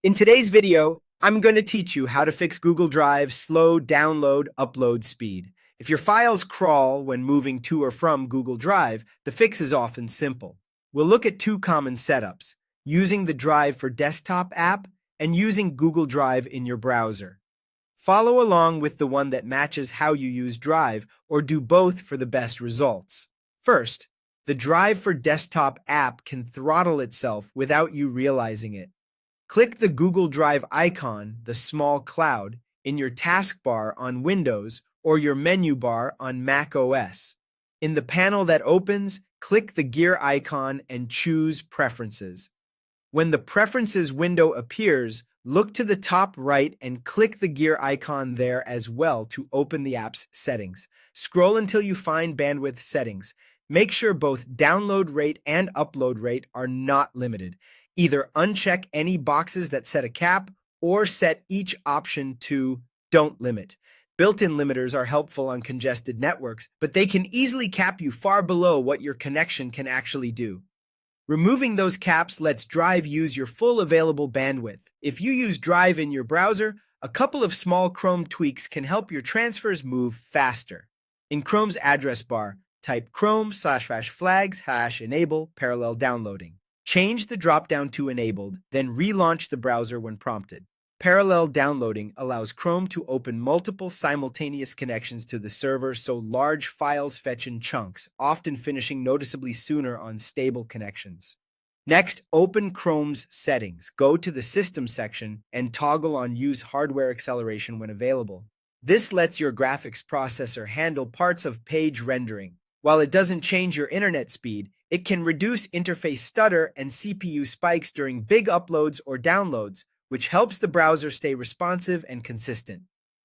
In today's video, I'm going to teach you how to fix Google Drive's slow download upload speed. If your files crawl when moving to or from Google Drive, the fix is often simple. We'll look at two common setups, using the Drive for Desktop app and using Google Drive in your browser. Follow along with the one that matches how you use Drive, or do both for the best results. First, the Drive for Desktop app can throttle itself without you realizing it. Click the Google Drive icon, the small cloud, in your taskbar on Windows or your menu bar on Mac OS. In the panel that opens, click the gear icon and choose Preferences. When the Preferences window appears, look to the top right and click the gear icon there as well to open the app's settings. Scroll until you find Bandwidth Settings. Make sure both download rate and upload rate are not limited. Either uncheck any boxes that set a cap or set each option to Don't Limit. Built-in limiters are helpful on congested networks, but they can easily cap you far below what your connection can actually do. Removing those caps lets Drive use your full available bandwidth. If you use Drive in your browser, a couple of small Chrome tweaks can help your transfers move faster. In Chrome's address bar, type chrome/flags/enable parallel downloading. Change the dropdown to enabled, then relaunch the browser when prompted. Parallel downloading allows Chrome to open multiple simultaneous connections to the server, so large files fetch in chunks, often finishing noticeably sooner on stable connections. Next, open Chrome's settings. Go to the System section and toggle on Use Hardware Acceleration when available. This lets your graphics processor handle parts of page rendering. While it doesn't change your internet speed, it can reduce interface stutter and CPU spikes during big uploads or downloads, which helps the browser stay responsive and consistent.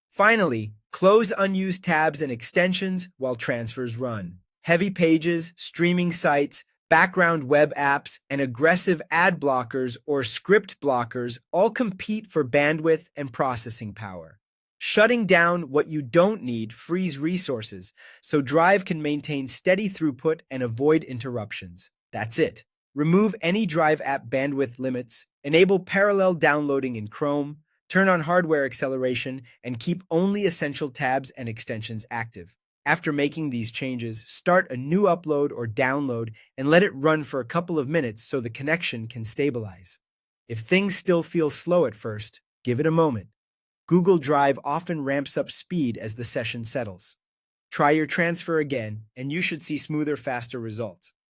Finally, close unused tabs and extensions while transfers run. Heavy pages, streaming sites, background web apps, and aggressive ad blockers or script blockers all compete for bandwidth and processing power. Shutting down what you don't need frees resources, so Drive can maintain steady throughput and avoid interruptions. That's it. Remove any Drive app bandwidth limits, enable parallel downloading in Chrome, turn on hardware acceleration, and keep only essential tabs and extensions active. After making these changes, start a new upload or download and let it run for a couple of minutes so the connection can stabilize. If things still feel slow at first, give it a moment. Google Drive often ramps up speed as the session settles. Try your transfer again, and you should see smoother, faster results.